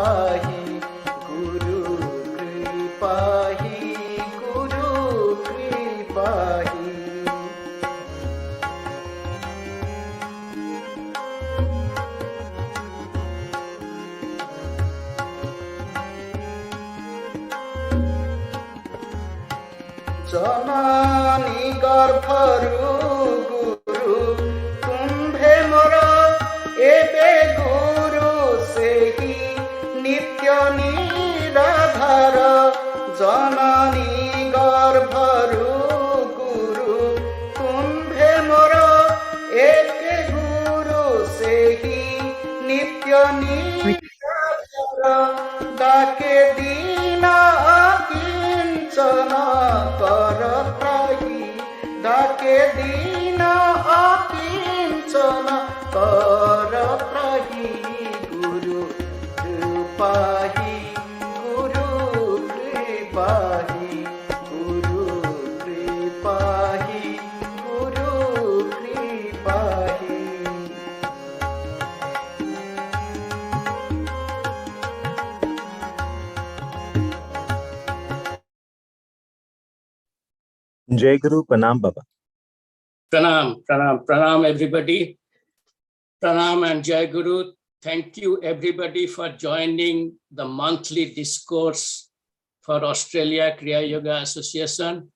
kripahi, Guru kripahi, Guru kripahi. Janani garbharu Guru kumbhe mora ebe Guru sehi nitya niradhara. Janani garbharu Guru kumbhe mora ebe Guru sehi nitya niradhara. Dake dina kinchana paratrahi, dake dina akinchana paratrahi. Guru kripahi, Guru kripahi, Guru kripahi, Guru kripahi. Jai Guru, Pranam Baba. Pranam, Pranam, Pranam everybody. Pranam and Jai Guru. Thank you everybody for joining the monthly discourse for Australia Kriya Yoga Association.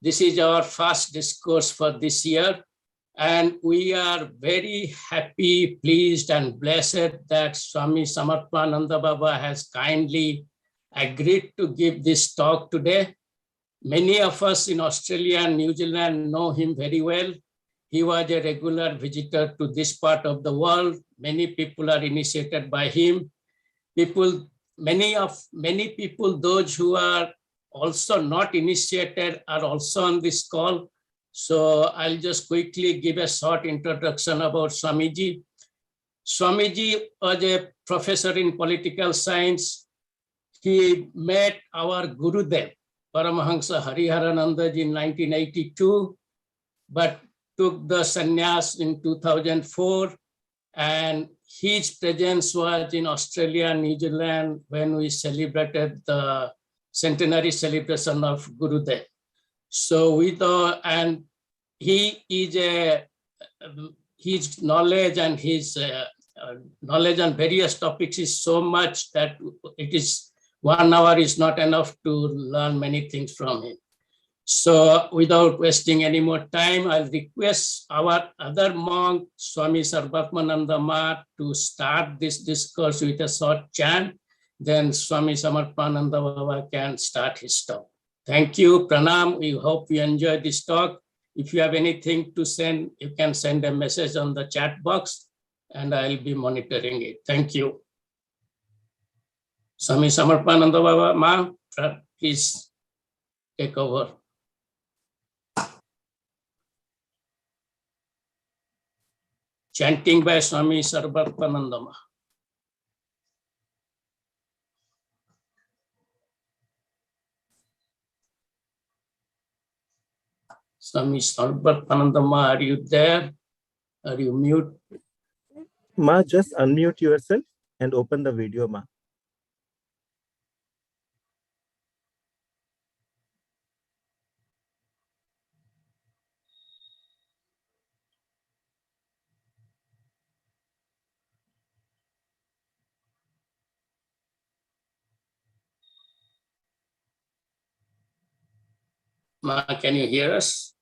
This is our first discourse for this year. And we are very happy, pleased and blessed that Swami Samarpananda Baba has kindly agreed to give this talk today. Many of us in Australia and New Zealand know him very well. He was a regular visitor to this part of the world. Many people are initiated by him. Many people, those who are also not initiated are also on this call. So I'll just quickly give a short introduction about Swamiji. Swamiji was a professor in political science. He met our Gurudev, Paramahamsa Yoganandaji in 1982, but took the sannyas in 2004. And his presence was in Australia and New Zealand when we celebrated the centenary celebration of Gurudev. So we thought, and he is his knowledge and his knowledge on various topics is so much that it is 1 hour is not enough to learn many things from him. So without wasting any more time, I'll request our other monk, Swami Sarvatmananda Ma, to start this discourse with a short chant. Then Swami Samarpananda Baba can start his talk. Thank you, Pranam. We hope you enjoy this talk. If you have anything to send, you can send a message on the chat box and I'll be monitoring it. Thank you. Swami Samarpananda Baba Ma, please take over. Chanting by Swami Sarvatmananda Ma. Swami Sarvatmananda Ma, are you there? Are you mute? Ma, just unmute yourself and open the video, Ma. Ma, can you hear us?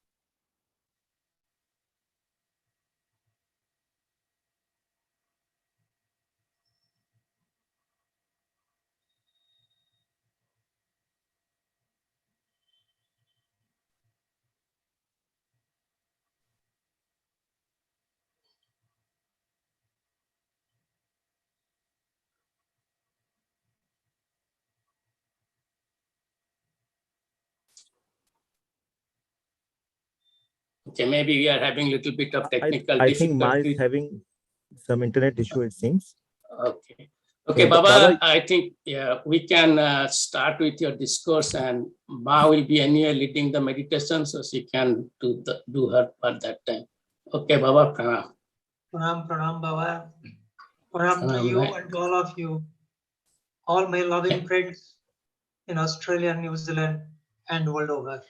Okay, maybe we are having a little bit of technical I think Ma difficulty. is having some internet issue, it seems. Okay. Okay, Baba, I think we can start with your discourse, and Ma will be anyway leading the meditation, so she can do her part that time. Okay, Baba, Pranam. Pranam, Pranam, Baba. Pranam to you and to all of you. all my loving friends in Australia, New Zealand, and world over.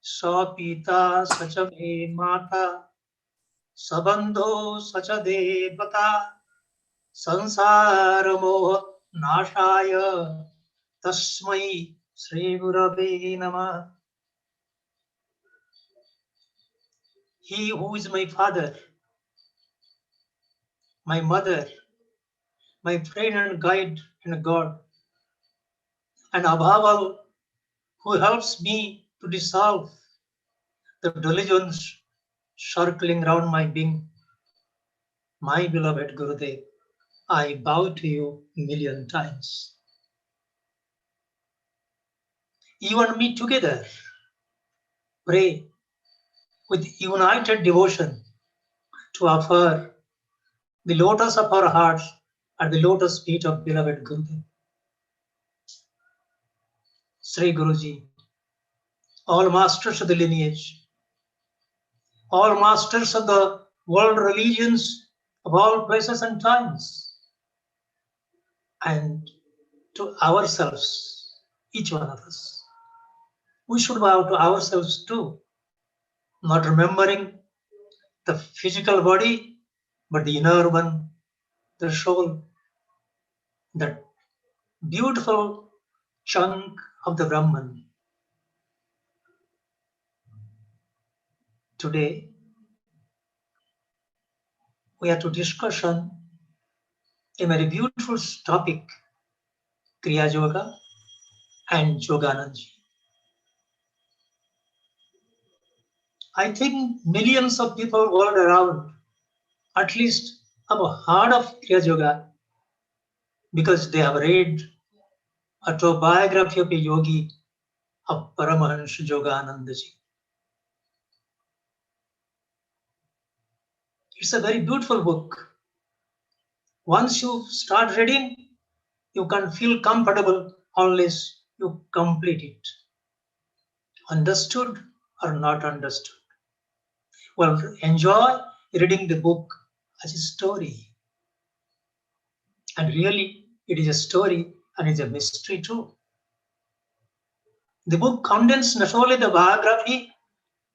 Sa pita sacha me mata, sabandho sacha devata, sansara moha nashaya, tasmai Sri Gurave Namah. He who is my father, my mother, my friend and guide and God, and above all, who helps me to dissolve the delusions circling round my being, my beloved Gurudev, I bow to you million times. You and me together pray with united devotion to offer the lotus of our hearts at the lotus feet of beloved Gurudev. Sri Guruji, all masters of the lineage, all masters of the world religions of all places and times, and to ourselves, each one of us. We should bow to ourselves too, not remembering the physical body, but the inner one, the soul, that beautiful chunk of the Brahman. Today, we are to discuss on a very beautiful topic, Kriya Yoga and Yoganandaji. I think millions of people world around at least have heard of Kriya Yoga because they have read autobiography of a yogi of Paramahamsa Yoganandaji. It's a very beautiful book. Once you start reading, you can feel comfortable unless you complete it. Understood or not understood. Well, enjoy reading the book as a story. And really, it is a story and it's a mystery too. The book contains not only the biography,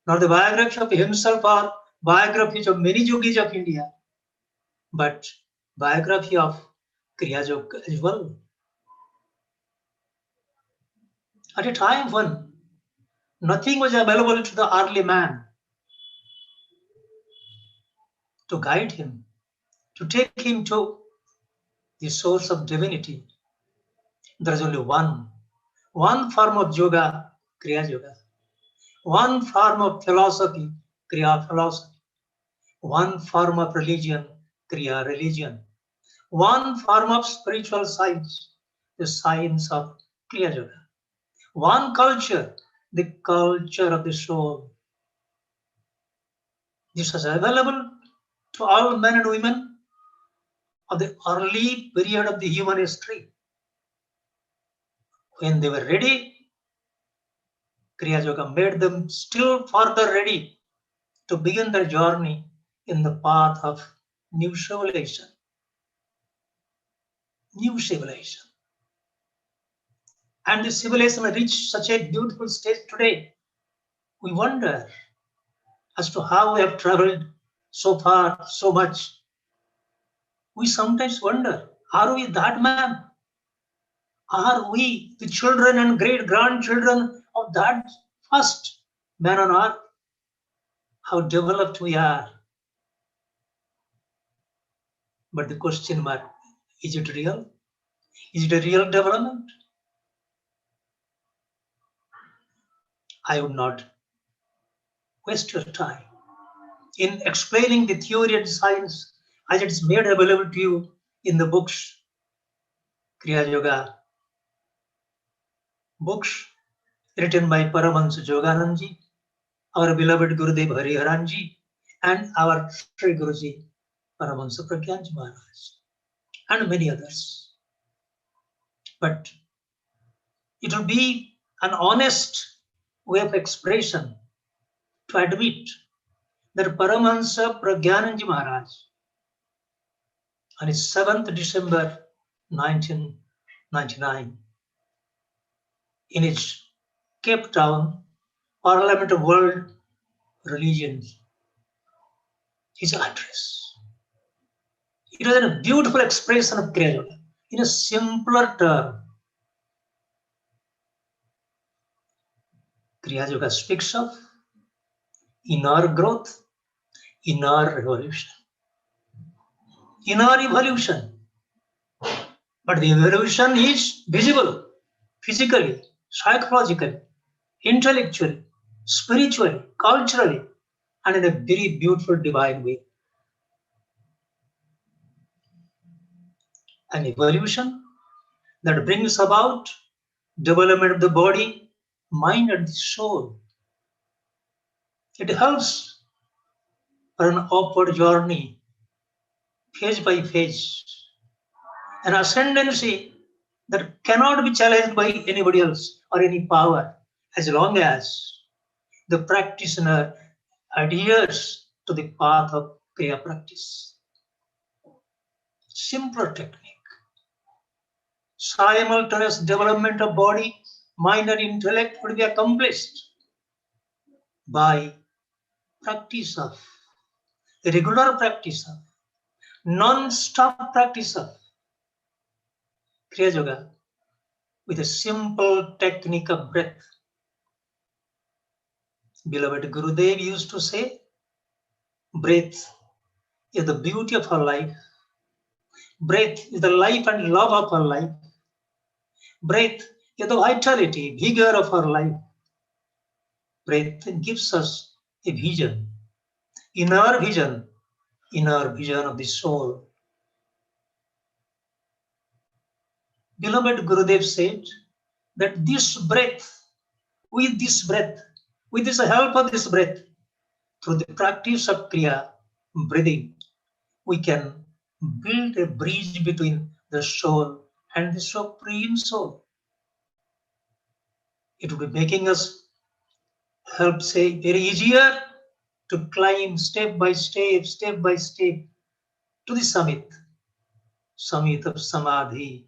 nor the biography of himself or biographies of many yogis of India, but biography of Kriya Yoga as well. At a time when nothing was available to the early man to guide him, to take him to the source of divinity, there is only one form of yoga, Kriya Yoga, one form of philosophy, Kriya philosophy, one form of religion, Kriya religion, one form of spiritual science, the science of Kriya Yoga, one culture, the culture of the soul. This was available to all men and women of the early period of the human history. When they were ready, Kriya Yoga made them still further ready to begin their journey in the path of new civilization. New civilization. And the civilization reached such a beautiful stage today. We wonder as to how we have traveled so far, so much. We sometimes wonder, are we that man? Are we the children and great-grandchildren of that first man on earth? How developed we are. But the question mark, is it real? Is it a real development? I would not waste your time in explaining the theory and science as it's made available to you in the books, Kriya Yoga, books written by Paramahamsa Yoganandaji, our beloved Gurudev Hariharanji, and our Sri Guruji Paramahamsa Pragyanji Maharaj, and many others. But it will be an honest way of expression to admit that Paramahamsa Pragyanji Maharaj on his 7th December 1999, in its Cape Town Parliament of World Religions, his address. It was a beautiful expression of Kriya Yoga in a simpler term. Kriya Yoga speaks of inner growth, inner revolution, inner evolution. But the evolution is visible physically, psychologically, intellectually, spiritually, culturally, and in a very beautiful divine way. An evolution that brings about development of the body, mind, and the soul. It helps for an upward journey, phase by phase, an ascendancy that cannot be challenged by anybody else or any power, as long as the practitioner adheres to the path of Kriya practice. Simpler technique. Simultaneous development of body, mind, and intellect would be accomplished by practice of, regular practice of, non-stop practice of Kriya Yoga with a simple technique of breath. Beloved Gurudev used to say, breath is the beauty of our life. Breath is the life and love of our life. Breath is the vitality, vigor of our life. Breath gives us a vision, inner vision of the soul. Beloved Gurudev said that this breath, with the help of this breath, through the practice of Kriya, breathing, we can build a bridge between the soul and the Supreme Soul. It will be making us help say very easier to climb step by step to the summit of Samadhi,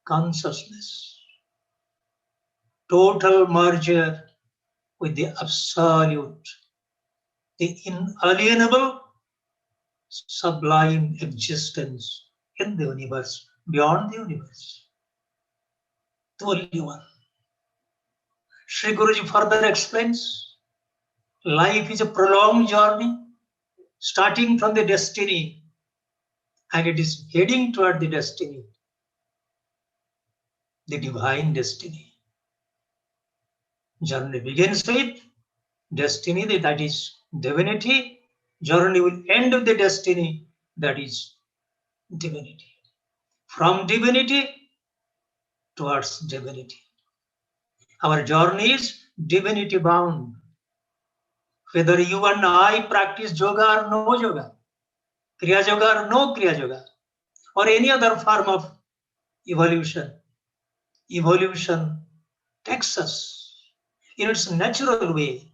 consciousness. Total merger with the absolute, the inalienable, sublime existence in the universe, beyond the universe. The only one. Sri Guruji further explains, life is a prolonged journey, starting from the destiny, and it is heading toward the destiny, the divine destiny. Journey begins with destiny, that is divinity. Journey will end with the destiny, that is divinity. From divinity towards divinity. Our journey is divinity bound. Whether you and I practice yoga or no yoga, Kriya Yoga or no Kriya Yoga, or any other form of evolution, evolution takes us in its natural way,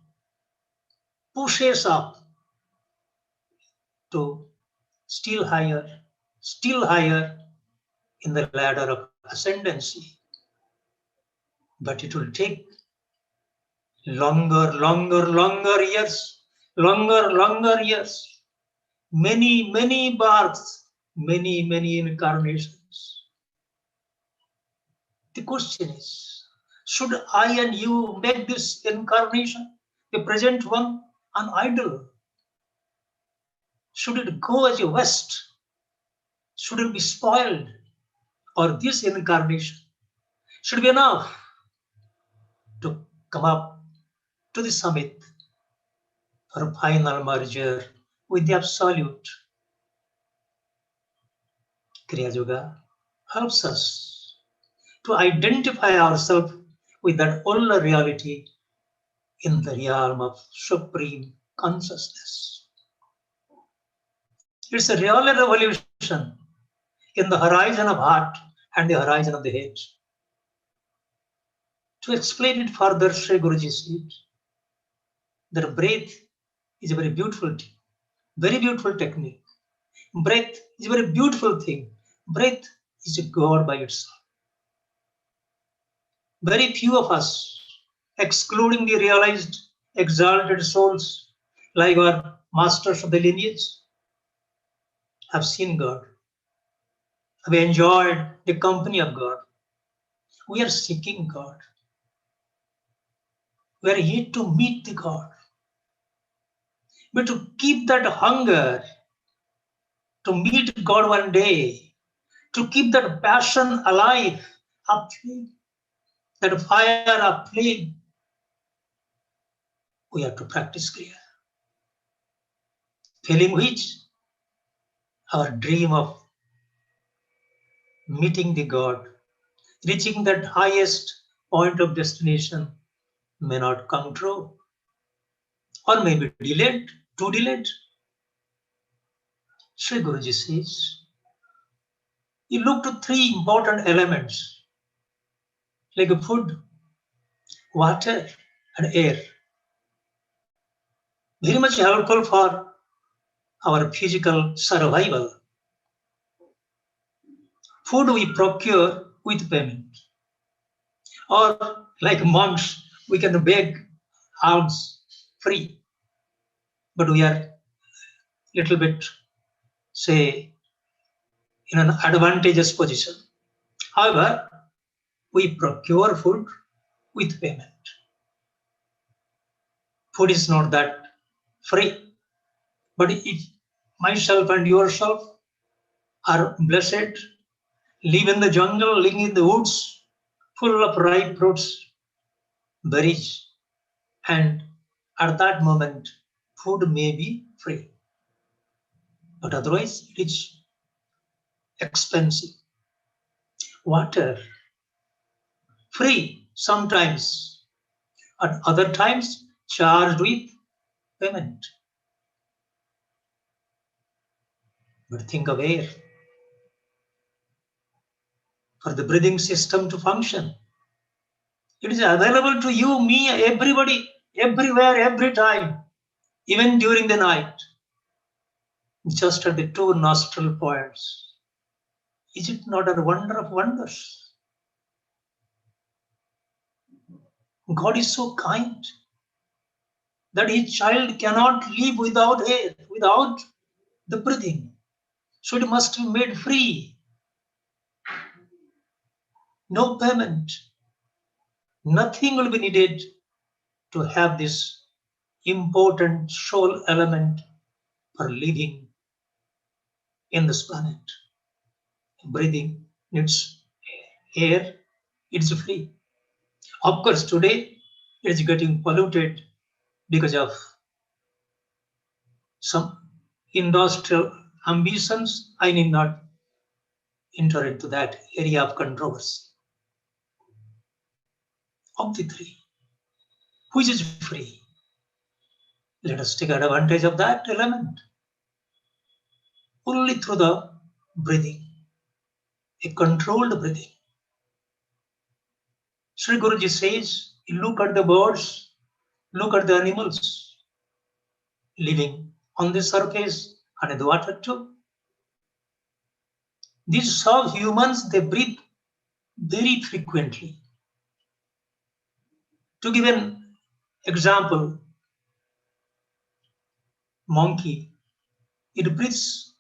pushes up to still higher in the ladder of ascendancy. But it will take longer years, many births, many incarnations. The question is, should I and you make this incarnation, the present one, an idol? Should it go as a waste? Should it be spoiled? Or this incarnation should be enough to come up to the summit for final merger with the absolute? Kriya Yoga helps us to identify ourselves with that all reality in the realm of supreme consciousness. It's a real revolution in the horizon of heart and the horizon of the head. To explain it further, Sri Guruji said that breath is a very beautiful technique. Breath is a very beautiful thing. Breath is a God by itself. Very few of us, excluding the realized, exalted souls, like our masters of the lineage, have seen God. Have enjoyed the company of God. We are seeking God. We are here to meet the God. But to keep that hunger, to meet God one day, to keep that passion alive, aflame, that fire aflame, we have to practice Kriya. Failing which, our dream of meeting the God, reaching that highest point of destination may not come true, or may be delayed, too delayed. Sri Guruji says, you look to three important elements, like food, water, and air. Very much helpful for our physical survival. Food we procure with payment. Or like monks, we can beg alms free. But we are little bit, say, in an advantageous position. However, we procure food with payment. Food is not that free, but if myself and yourself are blessed, live in the jungle, live in the woods, full of ripe fruits, berries, and at that moment, food may be free. But otherwise, it is expensive. Water, free sometimes, at other times, charged with payment. But think of air. For the breathing system to function, it is available to you, me, everybody, everywhere, every time, even during the night, just at the two nostril points. Is it not a wonder of wonders? God is so kind that his child cannot live without air, without the breathing. So it must be made free. No payment. Nothing will be needed to have this important soul element for living in this planet. Breathing needs air, it's free. Of course, today it is getting polluted because of some industrial ambitions. I need not enter into that area of controversy. Of the three, which is free? Let us take advantage of that element. Only through the breathing, a controlled breathing. Sri Guruji says, look at the birds, look at the animals living on the surface and in the water too. These subhumans, they breathe very frequently. To give an example, monkey, it breathes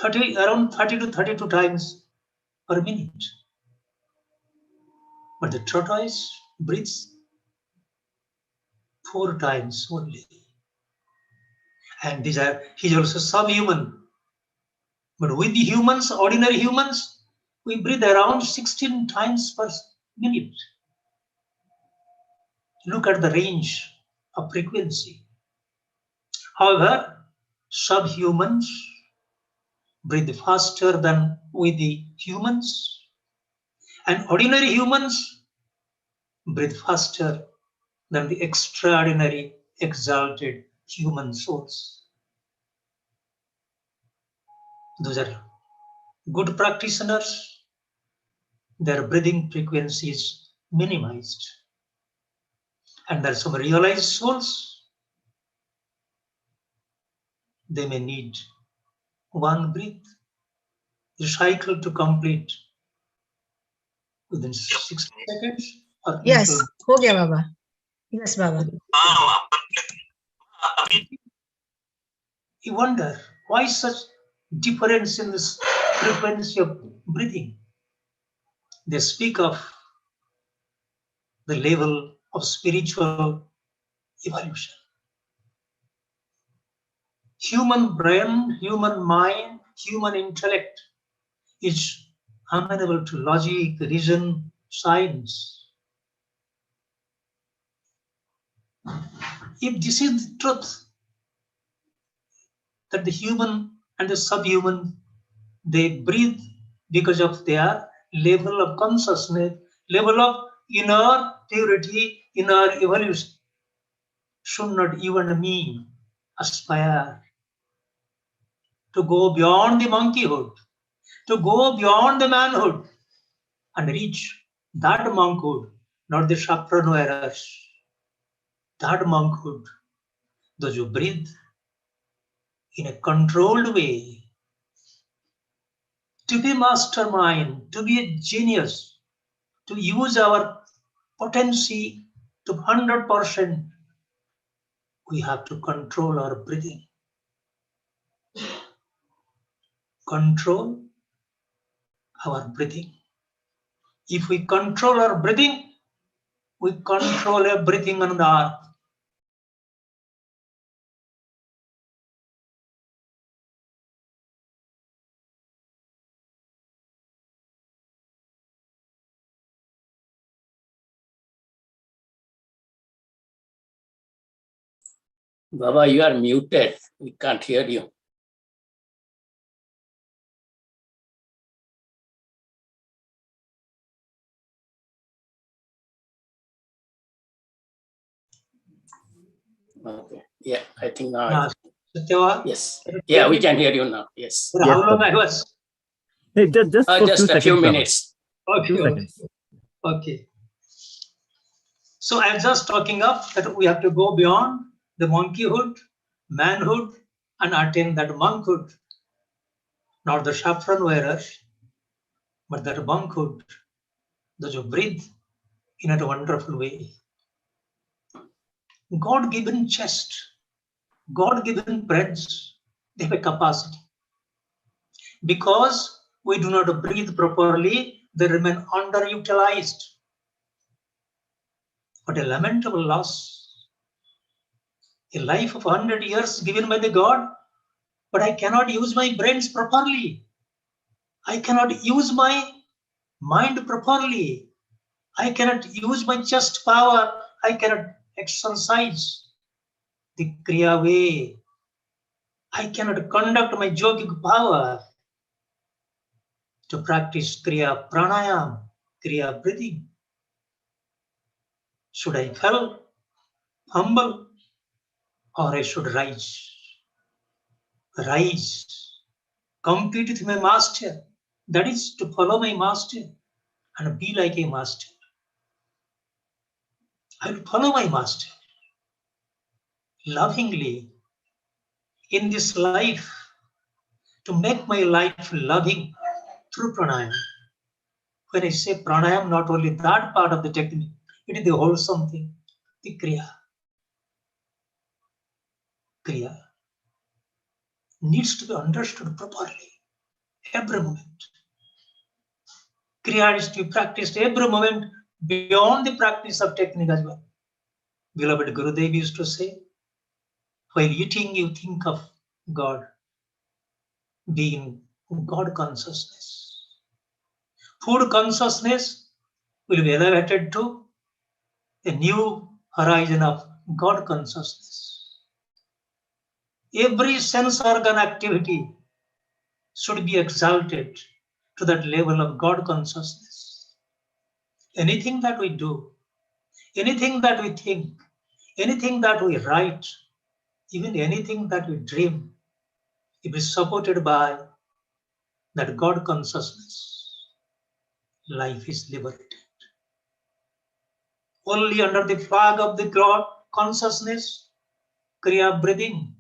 around 30 to 32 times per minute. But the tortoise breathes 4 times only. And he's also subhuman. But with the humans, ordinary humans, we breathe around 16 times per minute. Look at the range of frequency. However, subhumans breathe faster than with the humans, and ordinary humans breathe faster than the extraordinary, exalted human souls. Those are good practitioners. Their breathing frequency is minimized. And there are some realized souls. They may need one breath the cycle to complete within 60 seconds? Or Yes, little- ho gaya Baba. Yes, Baba. You wonder why such difference in this frequency of breathing. They speak of the level of spiritual evolution. Human brain, human mind, human intellect is amenable to logic, reason, science. If this is the truth, that the human and the subhuman, they breathe because of their level of consciousness, level of inner purity, inner evolution, should not you and me aspire to go beyond the monkeyhood, to go beyond the manhood and reach that monkhood, not the saffron wearers, that monkhood, those who breathe in a controlled way, to be mastermind, to be a genius, to use our potency to 100%, we have to control our breathing. Control our breathing. If we control our breathing, we control everything on the earth. Baba, you are muted. We can't hear you. Okay. Yeah, I think now. Satyava? Yes. Yeah, we can hear you now. Yes. For how long I was? Hey, just for Just a few seconds, Baba. minutes. Okay, Few okay. seconds. Okay. So I'm just talking of that we have to go beyond the monkeyhood, manhood, and attain that monkhood. Not the saffron wearers, but that monkhood, those who breathe in a wonderful way. God-given chest, God-given brains, they have a capacity. Because we do not breathe properly, they remain underutilized. What a lamentable loss. A life of 100 years given by the God, but I cannot use my brains properly. I cannot use my mind properly. I cannot use my chest power. I cannot exercise the Kriya way. I cannot conduct my yogic power to practice Kriya pranayam, Kriya breathing. Should I fall humble or I should rise? Rise, compete with my master. That is to follow my master and be like a master. I will follow my master lovingly in this life to make my life loving through pranayam. When I say pranayam, not only that part of the technique, it is the wholesome thing, the Kriya. Kriya needs to be understood properly every moment. Kriya is to be practiced every moment beyond the practice of technique as well. Beloved Gurudev used to say, while eating, you think of God, being God consciousness. Food consciousness will be elevated to a new horizon of God consciousness. Every sense organ activity should be exalted to that level of God consciousness. Anything that we do, anything that we think, anything that we write, even anything that we dream, it is supported by that God consciousness. Life is liberated. Only under the flag of the God consciousness, Kriya breathing,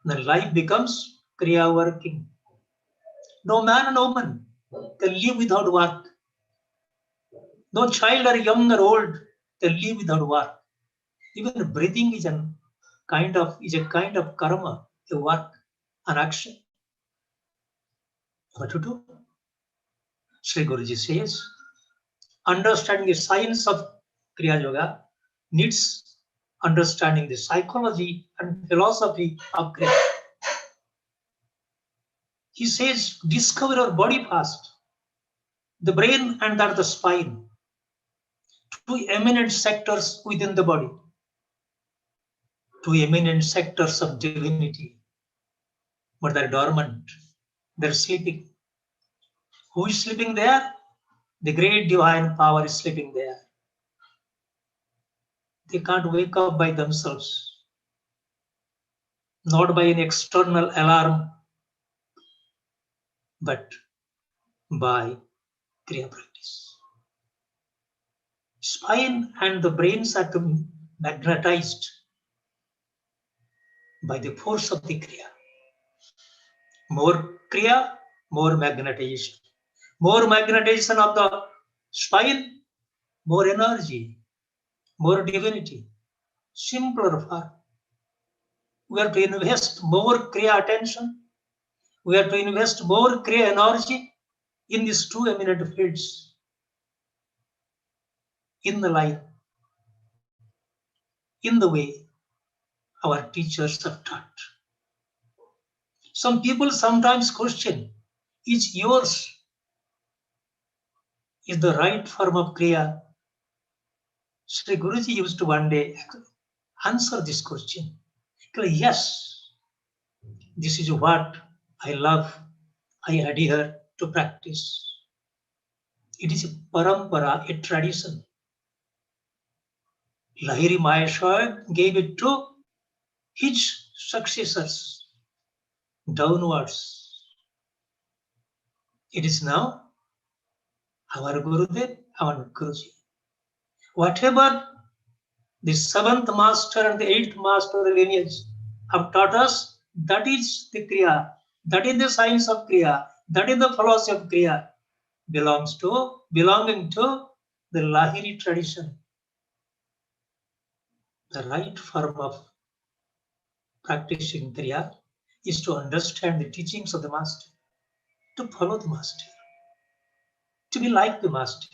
the life becomes Kriya working. No man and woman can live without work. No child or young or old can live without work. Even breathing is a kind of karma, a work, an action. What to do? Sri Guruji says, understanding the science of Kriya Yoga needs understanding the psychology and philosophy of Kriya. He says, discover your body first, the brain and the spine, two eminent sectors within the body, two eminent sectors of divinity, but they're dormant, they're sleeping. Who is sleeping there? The great divine power is sleeping there. They can't wake up by themselves, not by an external alarm, but by Kriya practice. Spine and the brains are to be magnetized by the force of the Kriya. More Kriya, more magnetization. More magnetization of the spine, more energy, more divinity. Simpler far. We have to invest more Kriya attention. We have to invest more Kriya energy in these two eminent fields. In the life, in the way our teachers have taught. Some people sometimes question, is yours is the right form of Kriya? Sri Guruji used to one day answer this question. Yes, this is what I love, I adhere to practice. It is a parampara, a tradition. Lahiri Maheshwar gave it to his successors downwards. It is now our Gurudev, our Guruji. Whatever the seventh master and the eighth master of the lineage have taught us, that is the Kriya, that is the science of Kriya, that is the philosophy of Kriya, belonging to the Lahiri tradition. The right form of practicing Kriya is to understand the teachings of the master, to follow the master, to be like the master.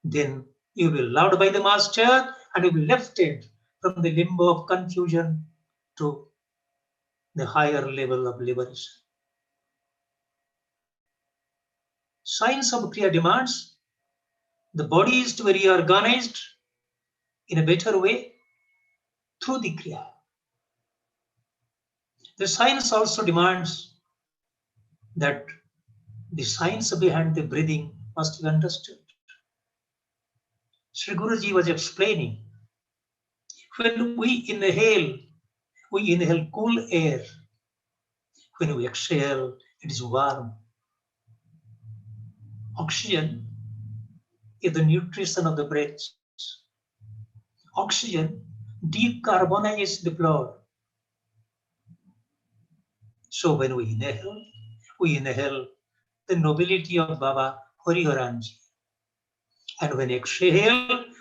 Then you will be loved by the master and you will be lifted from the limbo of confusion to the higher level of liberation. Science of Kriya demands the body is to be reorganized in a better way through the Kriya. The science also demands that the science behind the breathing must be understood. Sri Guruji was explaining, when we inhale cool air. When we exhale, it is warm. Oxygen is the nutrition of the breath. Oxygen decarbonizes the blood. So when we inhale the nobility of Baba Hariharanji. And when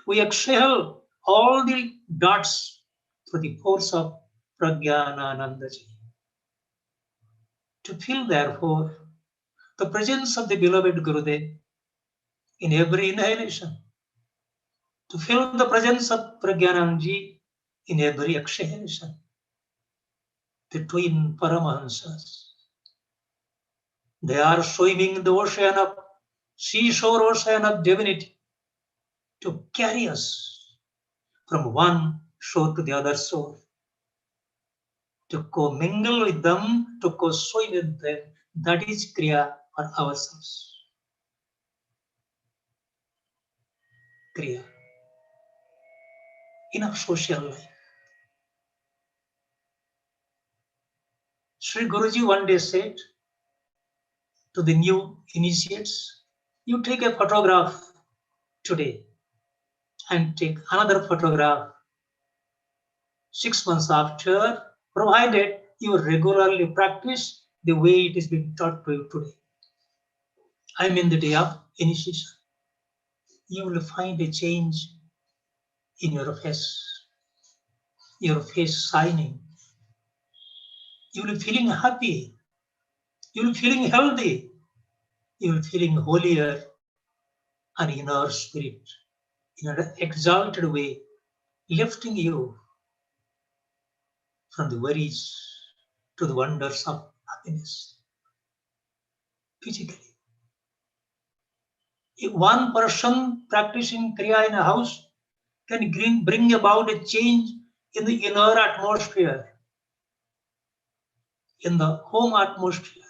we exhale all the dots through the force of Pragyananandaji. To feel, therefore, the presence of the beloved Gurudev in every inhalation. To feel the presence of Pragyananandaji in every exhalation. The twin Paramahamsas. They are swimming in the ocean of seashore ocean of divinity to carry us from one shore to the other shore, to co-mingle with them, to co-swim with them. That is Kriya for ourselves. Kriya in our social life. Sri Guruji one day said to the new initiates, you take a photograph today and take another photograph 6 months after, provided you regularly practice the way it is being taught to you today. I mean the day of initiation. You will find a change in your face shining. You will be feeling happy. You will be feeling healthy. You will be feeling holier and inner spirit in an exalted way, lifting you from the worries to the wonders of happiness. Physically. If one person practicing Kriya in a house can bring about a change in the inner atmosphere, in the home atmosphere,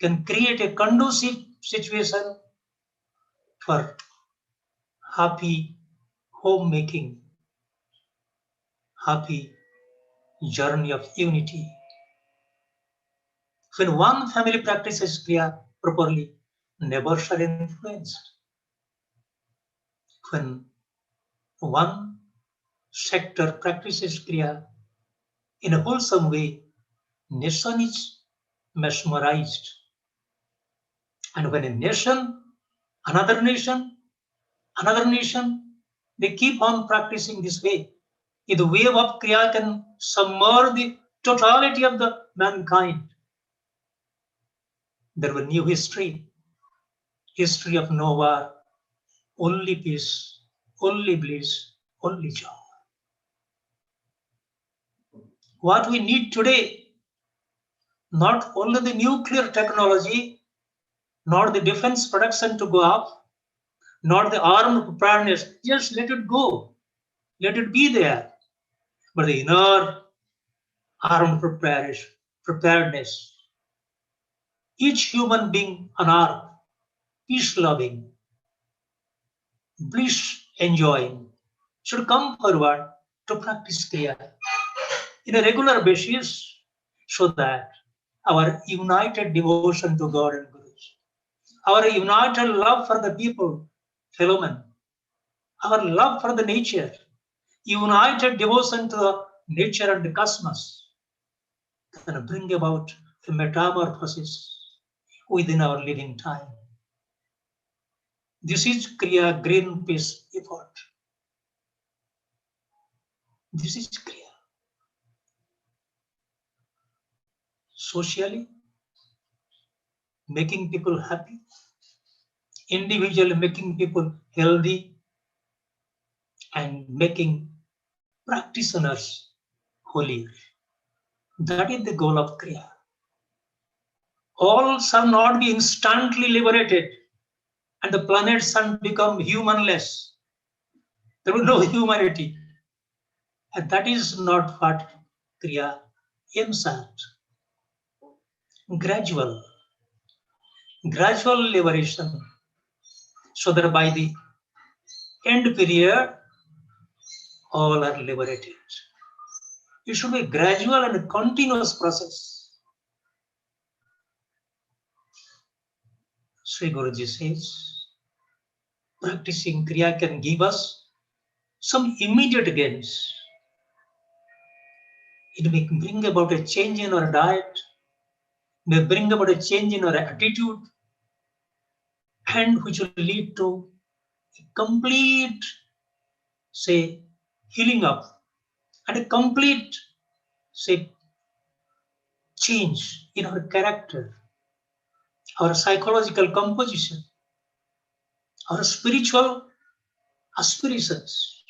can create a conducive situation for happy homemaking, happy journey of unity. When one family practices Kriya properly, neighbors are influenced. When one sector practices Kriya in a wholesome way, nation is mesmerized. And when a nation, another nation, they keep on practicing this way. If the wave of Kriya can submerge the totality of the mankind, there will be new history of no war, only peace, only bliss, only joy. What we need today, not only the nuclear technology, not the defense production to go up, not the armed preparedness, just let it go. Let it be there. But the inner armed preparedness. Each human being on earth, peace-loving, bliss-enjoying, should come forward to practice Kriya in a regular basis so that our united devotion to God and Gurus, our united love for the people, fellow men, our love for the nature, united devotion to the nature and the cosmos can bring about a metamorphosis within our living time. This is Kriya Green Peace effort. This is Kriya. Socially, making people happy, individually making people healthy, and making practitioners holier. That is the goal of Kriya. All shall not be instantly liberated, and the planet shall become humanless. There will be no humanity. And that is not what Kriya aims at. Gradual liberation, so that by the end period, all are liberated. It should be a gradual and a continuous process. Sri Guruji says, practicing Kriya can give us some immediate gains. It may bring about a change in our diet, may bring about a change in our attitude, and which will lead to a complete, say, healing up and a complete, say, change in our character, our psychological composition, our spiritual aspirations.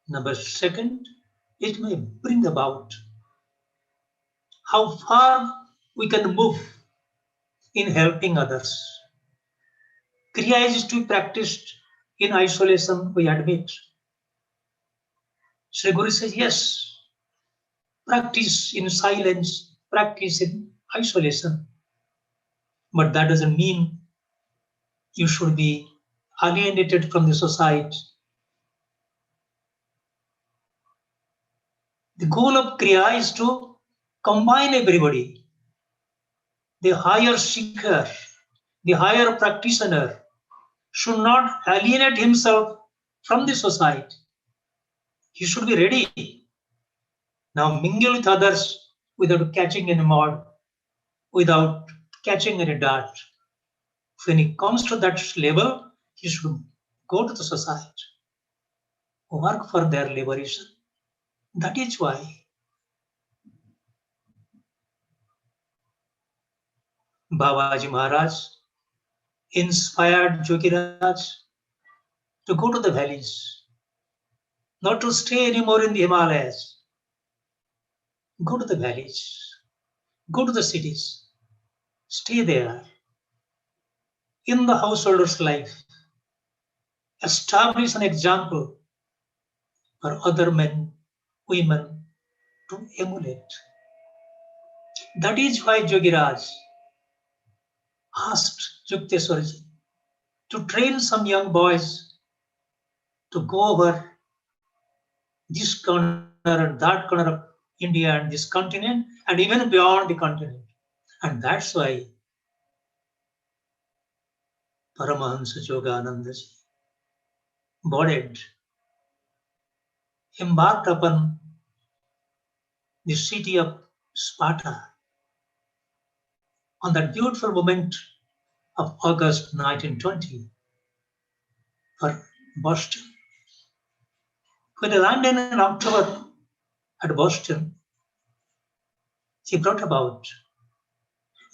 Number second, it may bring about how far we can move in helping others. Kriya is to be practiced in isolation, we admit. Sri Guru says, yes, practice in silence, practice in isolation. But that doesn't mean you should be alienated from the society. The goal of Kriya is to combine everybody. The higher seeker, the higher practitioner should not alienate himself from the society. He should be ready. Now mingle with others without catching any mud, without catching any dart. When he comes to that level, he should go to the society, work for their liberation. That is why Babaji Maharaj inspired Jogiraj to go to the valleys, not to stay anymore in the Himalayas. Go to the valleys, go to the cities, stay there in the householder's life. Establish an example for other men, women to emulate. That is why Jogiraj asked Yukteswarji to train some young boys to go over this corner and that corner of India and this continent and even beyond the continent. And that's why Paramahamsa Yoganandaji boarded, embarked upon the city of Sparta on that beautiful moment of August 1920 for Boston. When he landed in October at Boston, he brought about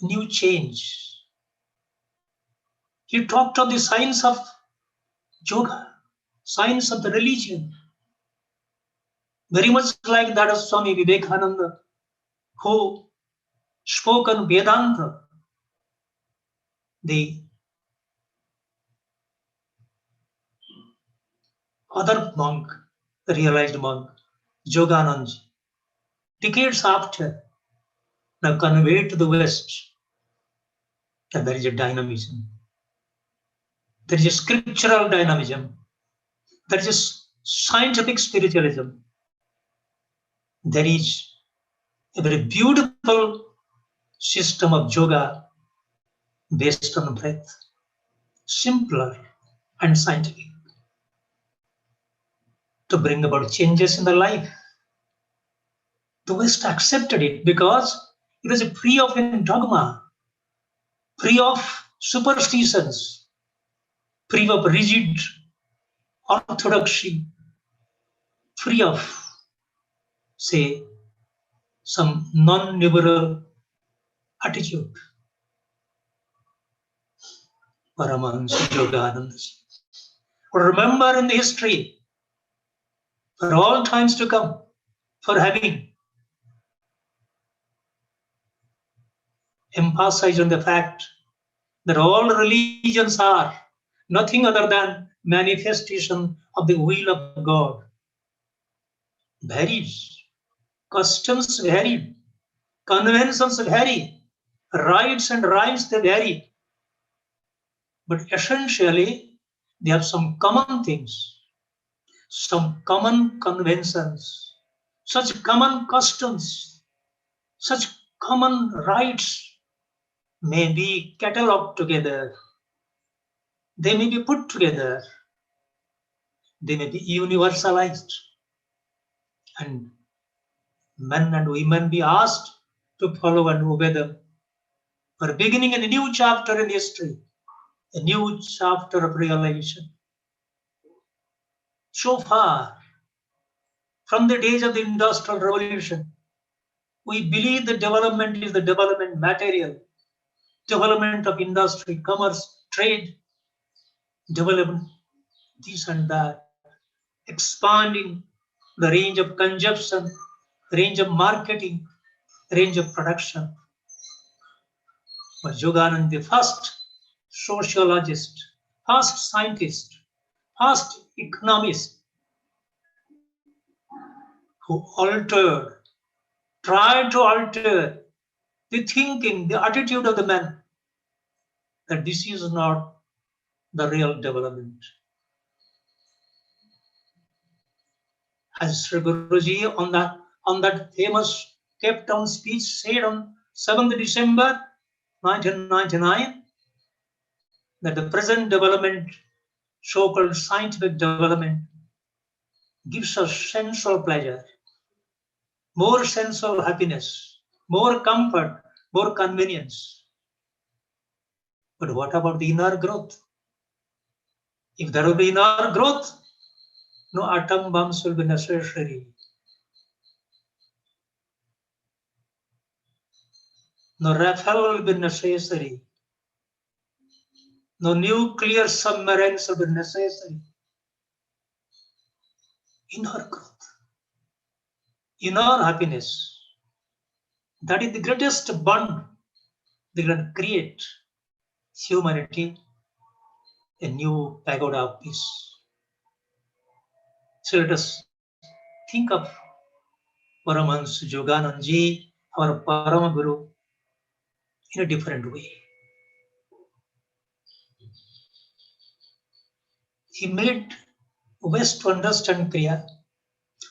new change. He talked of the science of yoga, science of the religion, very much like that of Swami Vivekananda, who spoke on Vedanta, the other monk, the realized monk, Yoganandaji, decades after, now conveyed to the West, that there is a dynamism. There is a scriptural dynamism. There is a scientific spiritualism. There is a very beautiful system of yoga based on breath, simpler and scientific, to bring about changes in the life. The West accepted it because it was free of dogma, free of superstitions, free of rigid orthodoxy, free of, say, some non-liberal attitude. Paramahamsa Yoganandaji. Remember in the history, for all times to come, for having emphasized on the fact that all religions are nothing other than manifestation of the will of God. Varies, customs vary, conventions vary, rites and rites they vary, but essentially they have some common things, some common conventions, such common customs, such common rites may be catalogued together, they may be put together, they may be universalized, and men and women be asked to follow and obey them. For beginning a new chapter in history, a new chapter of realization. So far, from the days of the Industrial Revolution, we believe that development is the development material, development of industry, commerce, trade, development, this and that, expanding the range of consumption, range of marketing, range of production. But Yogananda, the first sociologist, first scientist, first economist, who tried to alter the thinking, the attitude of the man, that this is not the real development. As Sri Guruji on that famous Cape Town speech said on 7th December 1999, that the present development, so-called scientific development, gives us sensual pleasure, more sense of happiness, more comfort, more convenience. But what about the inner growth? If there will be inner growth, no atom bombs will be necessary. No Rafale will be necessary. No nuclear submarines will be necessary. Inner growth, inner happiness. That is the greatest bond that can create humanity, a new pagoda of peace. So let us think of Paramahamsa Yoganandaji, our Param Guru, in a different way. He made West to understand Kriya.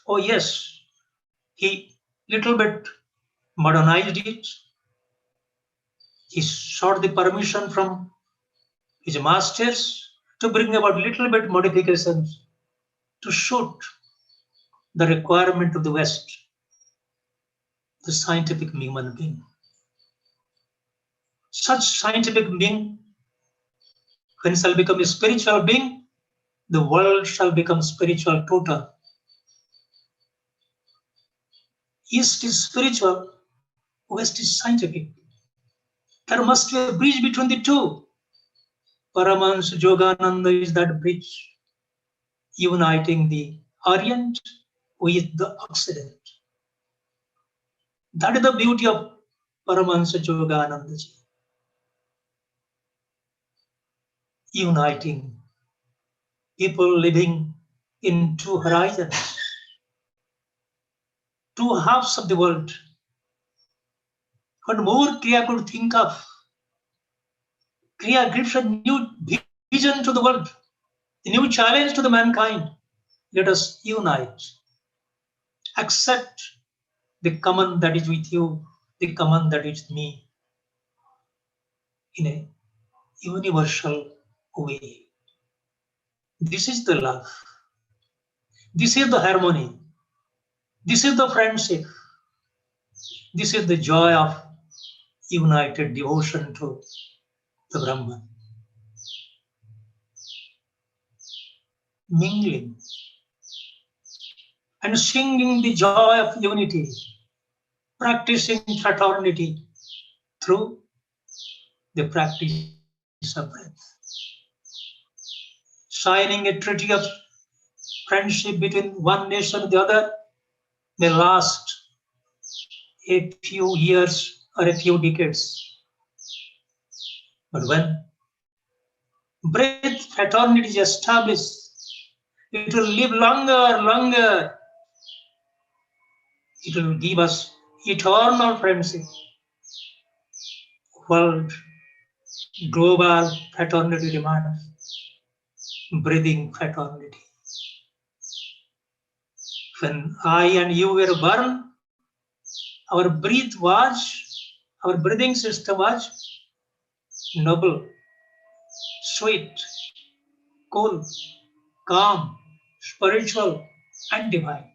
Oh yes, he little bit modernized it. He sought the permission from his masters to bring about little bit modifications to suit the requirement of the West, the scientific human being. Such scientific being, when shall become a spiritual being, the world shall become spiritual total. East is spiritual, West is scientific. There must be a bridge between the two. Paramahamsa Yogananda is that bridge, uniting the Orient with the Occident. That is the beauty of Paramahamsa Yoganandaji. Uniting people living in two horizons, two halves of the world. What more Kriya could think of? Kriya gives a new vision to the world, a new challenge to the mankind. Let us unite, accept the common that is with you, the common that is with me, in a universal way. This is the love. This is the harmony. This is the friendship. This is the joy of united devotion to the Brahman. Mingling and singing the joy of unity, practicing fraternity through the practice of breath. Signing a treaty of friendship between one nation and the other may last a few years or a few decades. But when breath fraternity is established, it will live longer. It will give us eternal friendship. World, global fraternity demands breathing fraternity. When I and you were born, our breathing system was noble, sweet, cool, calm, spiritual, and divine.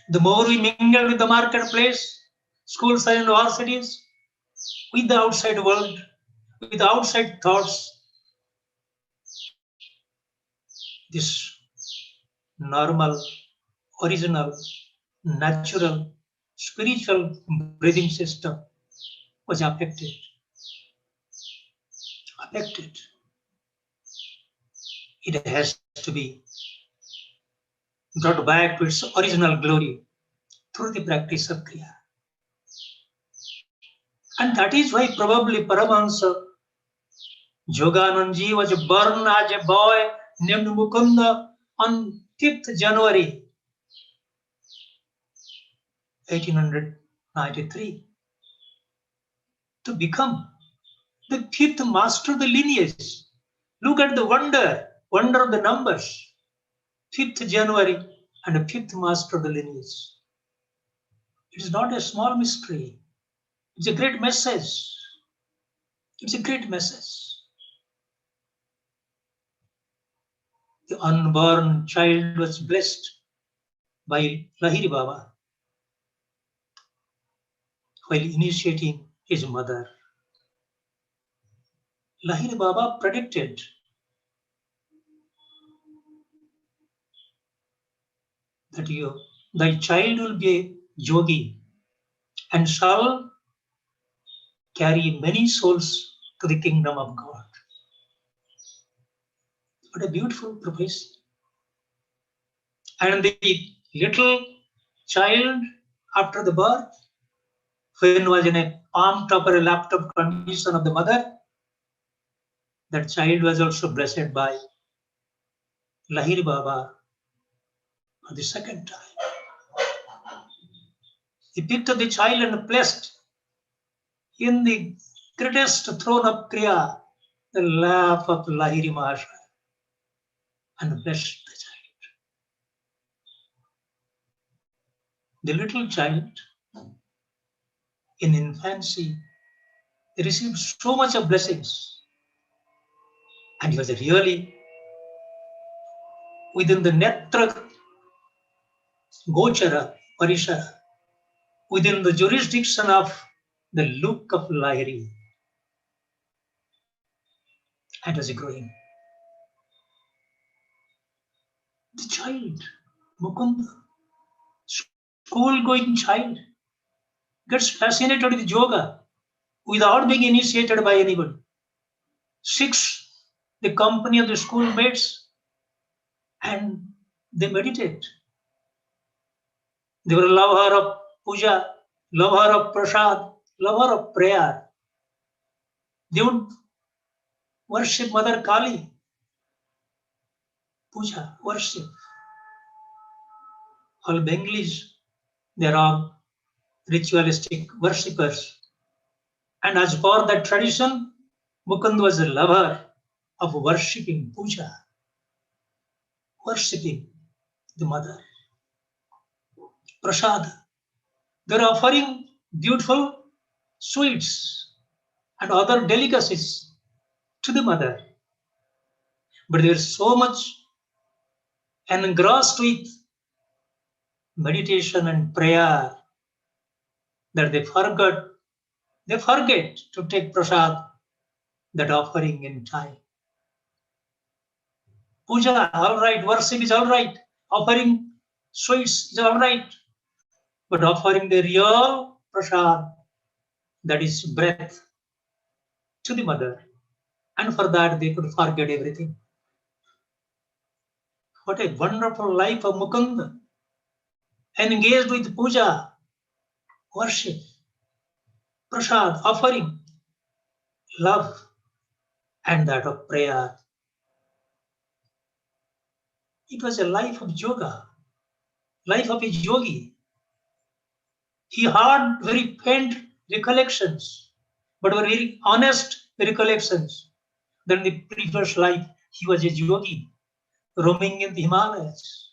The more we mingle with the marketplace, schools and universities, with the outside world, with outside thoughts, this normal, original, natural, spiritual breathing system was affected. It has to be brought back to its original glory through the practice of Kriya. And that is why probably Paramahamsa Yoganandaji was born as a boy named Mukunda on 5th January 1893 to become the 5th master of the lineage. Look at the wonder of the numbers. 5th January and the 5th master of the lineage. It is not a small mystery. It's a great message. It's a great message. The unborn child was blessed by Lahiri Baba. while initiating his mother. Lahiri Baba predicted that thy child will be a yogi and shall carry many souls to the kingdom of God. What a beautiful prophecy. And the little child after the birth, when was in a palm top or a laptop condition of the mother, that child was also blessed by Lahiri Baba for the second time. He picked up the child and placed in the greatest throne of Kriya, the lap of Lahiri Mahashaya, and blessed the child. The little child in infancy received so much of blessings, and he was really within the Netra Gochara Parishara, within the jurisdiction of the look of Lahiri, and was growing. The child, Mukunda, school-going child, gets fascinated with yoga without being initiated by anybody. Seeks the company of the schoolmates and they meditate. They were lover of puja, lover of prasad, lover of prayer. They would worship Mother Kali. Puja, worship. All Bengalis, they are all ritualistic worshippers. And as per that tradition, Mukund was a lover of worshipping puja, worshipping the mother. Prasad. They are offering beautiful sweets and other delicacies to the mother. But they are so much engrossed with meditation and prayer that they forget to take prasad, that offering in time. Puja, all right, worship is all right, offering sweets is all right, but offering the real prasad, that is breath, to the mother, and for that they could forget everything. What a wonderful life of Mukunda, engaged with puja, worship, prasad, offering, love, and that of prayer. It was a life of yoga, life of a yogi. He had very faint recollections, but were very honest recollections that in the previous life he was a yogi roaming in the Himalayas.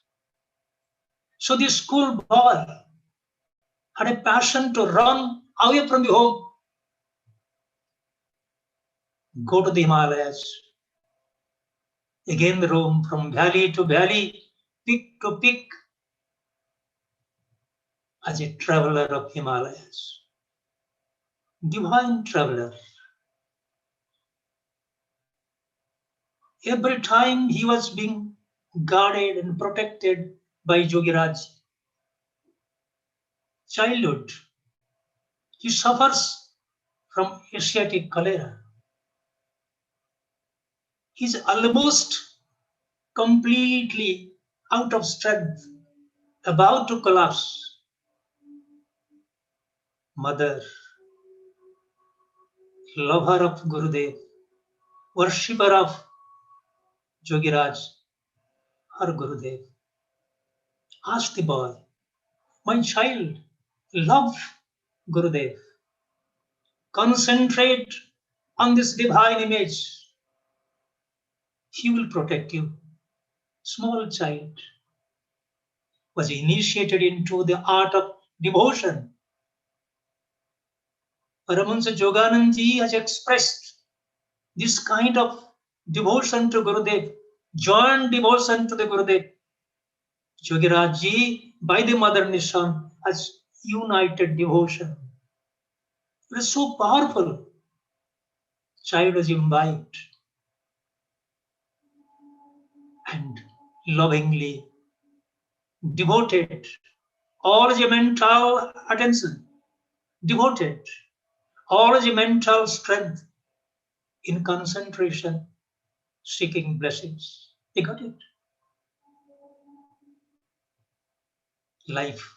So this school boy had a passion to run away from the home, go to the Himalayas, again roam from valley to valley, peak to peak, as a traveler of Himalayas, divine traveler. Every time he was being guarded and protected by Yogiraj. Childhood, he suffers from Asiatic cholera. He's almost completely out of strength, about to collapse. Mother, lover of Gurudev, worshipper of Yogiraj, her Gurudev, asked the boy, my child, love Gurudev. Concentrate on this divine image. He will protect you. Small child was initiated into the art of devotion. Paramahamsa Yoganandaji has expressed this kind of devotion to Gurudev, joint devotion to the Gurudev. Yogiraj Ji, by the mother Nishan, has united devotion It is so powerful. Child was imbibed and lovingly devoted all the mental attention, devoted all the mental strength in concentration, seeking blessings. They got it. Life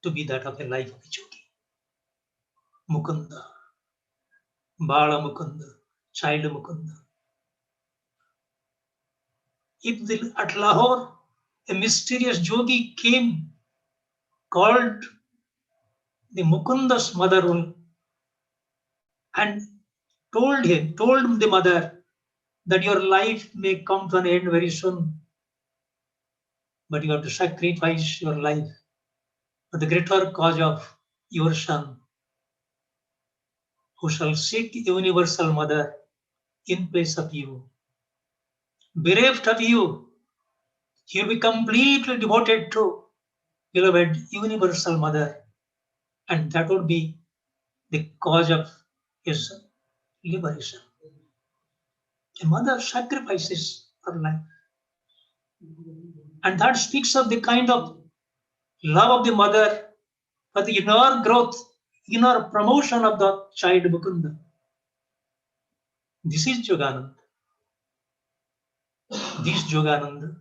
to be that of a life of a yogi. Mukunda, Bala Mukunda, child Mukunda. If at Lahore a mysterious yogi came called the Mukunda's mother and told the mother that your life may come to an end very soon, but you have to sacrifice your life for the greater cause of your son, who shall seek the universal mother in place of you. Bereft of you, he will be completely devoted to beloved universal mother, and that would be the cause of his liberation. A mother sacrifices her life, and that speaks of the kind of love of the mother for the inner growth, inner promotion of the child Mukunda. This is Yogananda. This Yogananda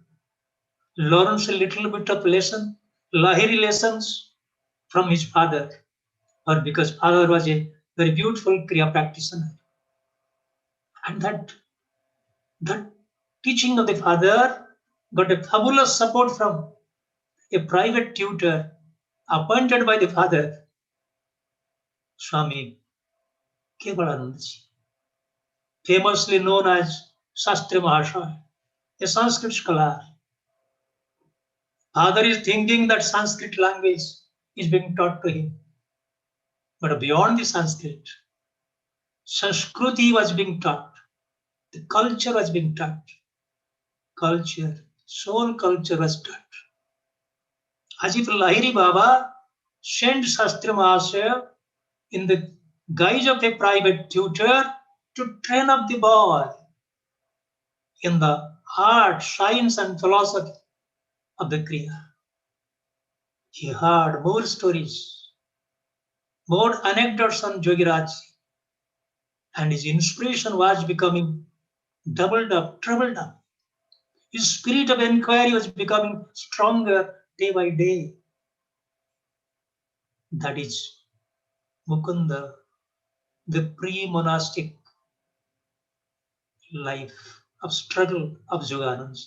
learns a little bit of lesson, Lahiri lessons from his father, or because father was a very beautiful Kriya practitioner. And that teaching of the father got a fabulous support from a private tutor appointed by the father, Swami Kevalanandaji, famously known as Shastri Mahashaya, a Sanskrit scholar. Father is thinking that Sanskrit language is being taught to him. But beyond the Sanskrit, Sanskriti was being taught. The culture was being taught. Culture, soul culture was taught. As if Lahiri Baba sent Shastri Mahashaya in the guise of a private tutor to train up the boy in the art, science, and philosophy of the Kriya. He heard more stories, more anecdotes on Jogiraj, and his inspiration was becoming doubled up, trebled up. His spirit of inquiry was becoming stronger day by day. That is Mukunda, the pre-monastic life of struggle of Yogananda.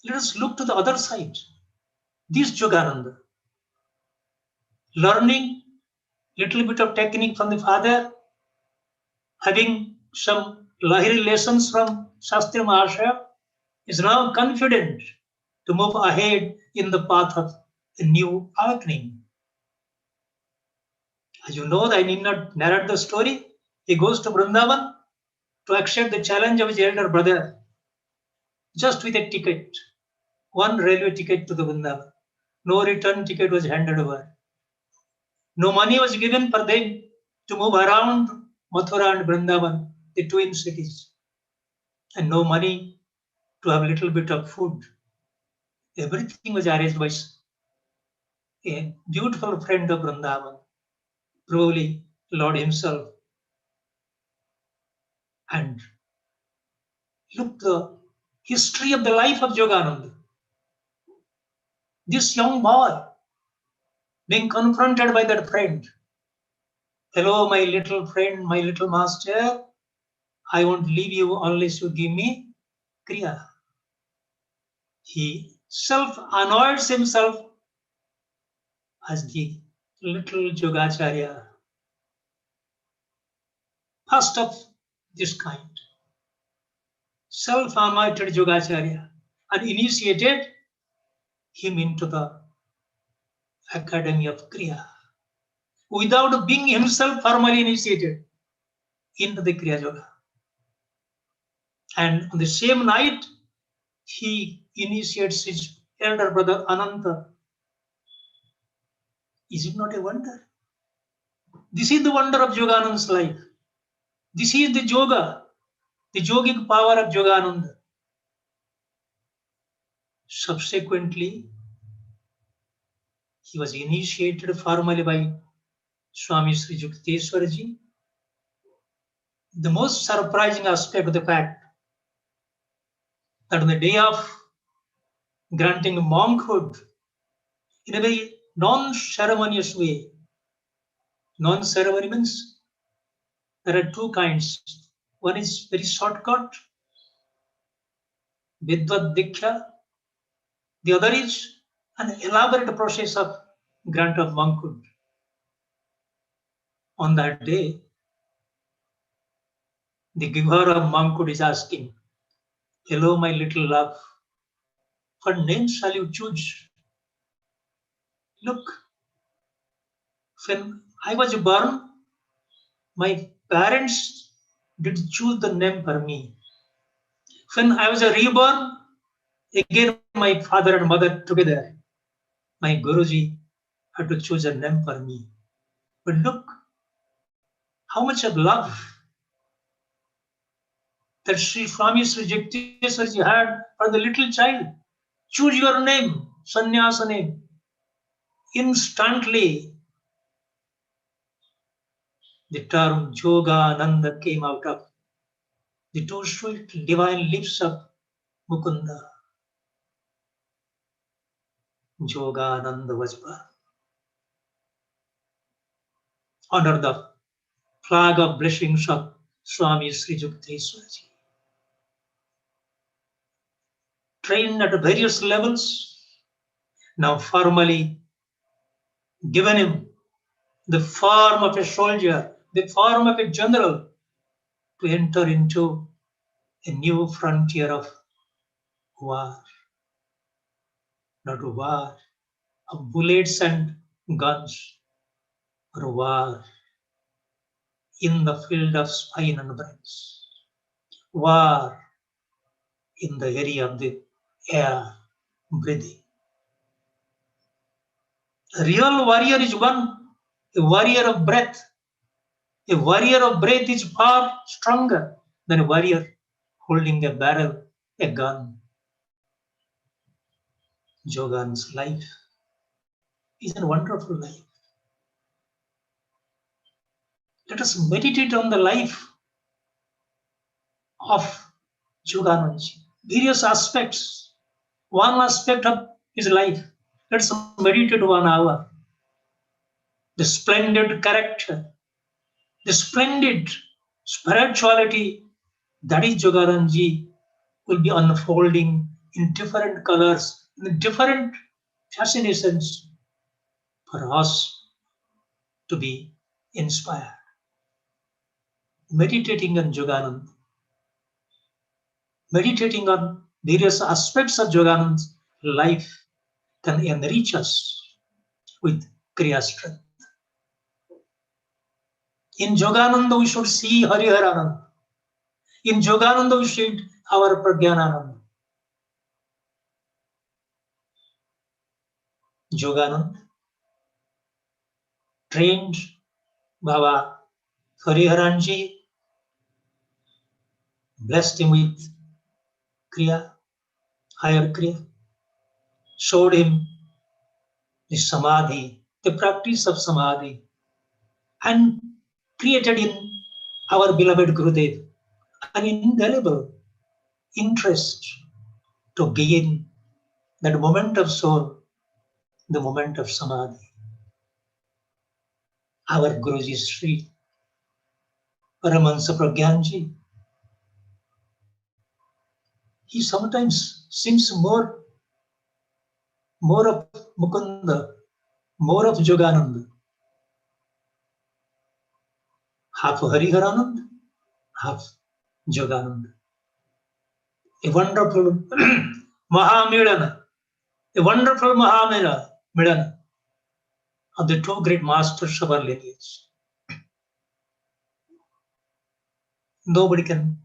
Let us look to the other side. This Yogananda, learning little bit of technique from the father, having some Lahiri lessons from Shastri Mahashaya, is now confident to move ahead in the path of a new awakening. As you know, I need not narrate the story. He goes to Vrindavan to accept the challenge of his elder brother, just with a ticket, one railway ticket to the Vrindavan. No return ticket was handed over. No money was given for them to move around Mathura and Vrindavan, the twin cities, and no money to have a little bit of food. Everything was arranged by a beautiful friend of Vrindavan, probably Lord himself. And look the history of the life of Yogananda. This young boy being confronted by that friend. Hello, my little friend, my little master, I won't leave you unless you give me Kriya. He self-annoys himself as the little Yogacharya, first of this kind. Self-anointed Yogacharya, and initiated him into the Academy of Kriya without being himself formally initiated into the Kriya Yoga. And on the same night, he initiates his elder brother Ananta Is it not a wonder? This is the wonder of Yogananda's life. This is the yoga, the yogic power of Yogananda. Subsequently, he was initiated formally by Swami Sri Yukteswarji. The most surprising aspect of the fact that on the day of granting monkhood, in a very non-ceremonious way, non-ceremony means there are two kinds. One is very shortcut, Vidvat Diksha. The other is an elaborate process of grant of monkhood. On that day, the giver of monkhood is asking, "Hello, my little love, what name shall you choose?" Look, when I was born, my parents did choose the name for me. When I was reborn, again my father and mother together, my Guruji had to choose a name for me. But look, how much of love that Sri Swami Sri Yukteswarji had for the little child. Choose your name, sannyasa name. Instantly, the term Yogananda came out of the two sweet divine lips of Mukunda. Yogananda was born under the flag of blessings of Swami Sri Yukteswarji. Trained at various levels, now formally given him the form of a soldier, the form of a general, to enter into a new frontier of war. Not a war of bullets and guns, but a war in the field of spine and brains. War in the area of the air breathing. A real warrior is one, a warrior of breath. A warrior of breath is far stronger than a warrior holding a barrel, a gun. Jogan's life is a wonderful life. Let us meditate on the life of Yoganandaji. Various aspects. One aspect of his life. Let's meditate 1 hour. The splendid character, the splendid spirituality that is Yoganandaji will be unfolding in different colors, in different fascinations for us to be inspired. Meditating on Yogananda, meditating on various aspects of Yogananda's life can enrich us with Kriya strength. In Yogananda, we should see Hariharananda. In Yogananda, we should our Pragyanananda. Yogananda trained Baba Hariharanji, blessed him with Kriya, higher Kriya, showed him the Samadhi, the practice of Samadhi, and created in our beloved Gurudev an indelible interest to gain that moment of soul, the moment of Samadhi. Our Guruji Sri Paramahamsa Yoganandaji, he sometimes seems more of Mukunda, more of Yogananda. Half Hariharananda, half Yogananda. A wonderful Mahamilana, a wonderful Mahamilana of the two great masters of our lineage. Nobody can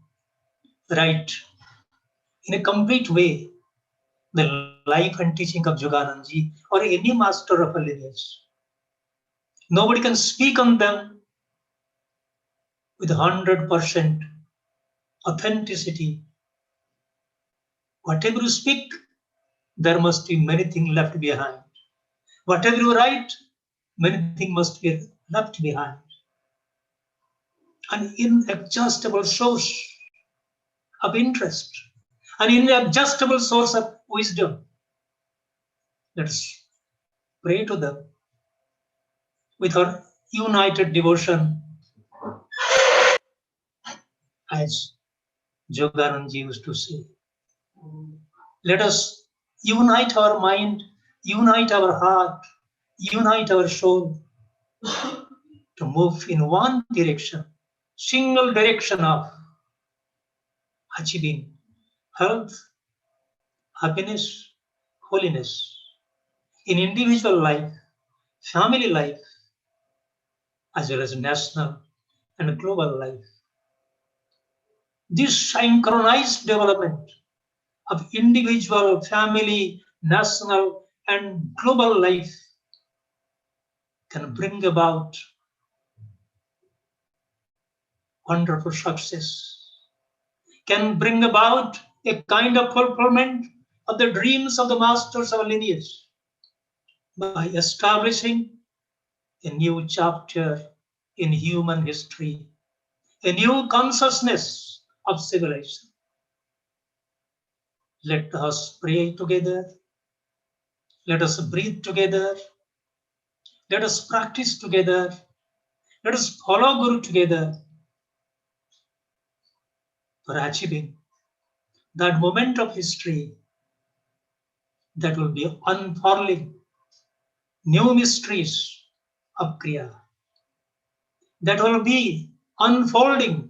write in a complete way the life and teaching of Yoganandaji or any master of a lineage. Nobody can speak on them with 100% authenticity. Whatever you speak, there must be many things left behind. Whatever you write, many things must be left behind. An inexhaustible source of interest, an inexhaustible source of wisdom. Let's pray to them with our united devotion, as Yoganandaji used to say. Let us unite our mind, unite our heart, unite our soul to move in one direction, single direction of achieving health, happiness, holiness in individual life, family life, as well as national and global life. This synchronized development of individual, family, national, and global life can bring about wonderful success, can bring about a kind of fulfillment of the dreams of the masters of lineage by establishing a new chapter in human history, a new consciousness of civilization. Let us pray together. Let us breathe together. Let us practice together. Let us follow Guru together for achieving that moment of history that will be unfurling new mysteries of Kriya, that will be unfolding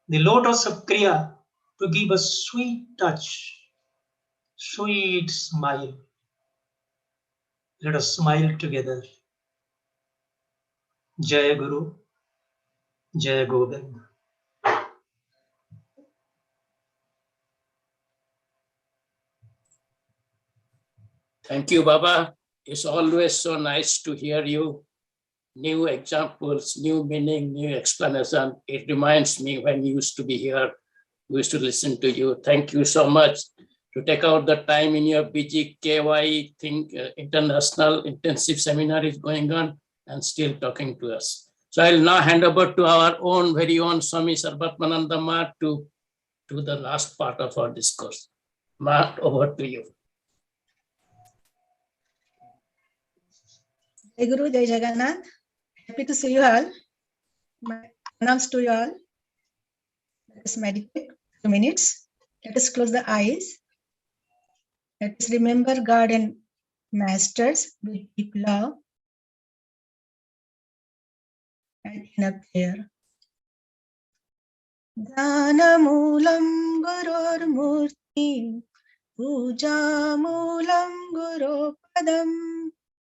the lotus of Kriya to give us sweet touch, sweet smile. Let us smile together. Jai Guru, Jai Govind. Thank you, Baba. It's always so nice to hear you. New examples, new meaning, new explanation. It reminds me when you used to be here, we used to listen to you. Thank you so much to take out the time in your busy KY international intensive seminar is going on and still talking to us. So I'll now hand over to our own very own Swami Sarvatmananda Ma to the last part of our discourse. Ma, over to you. Jai Guru, Jai Jagannath. Happy to see you all. My pranams to you all. Let us meditate 2 minutes. Let us close the eyes. Let us remember God and Masters with deep love and inner prayer. Dhanamulam Gurur Murti, Pujamulam Guru Padam,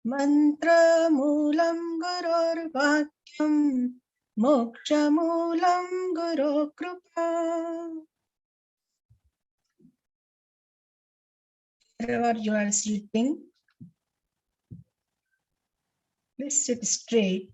Mantramulam Gurur Vakyam, Mokshamulam Guru Kripa. Wherever you are sleeping, please sit straight.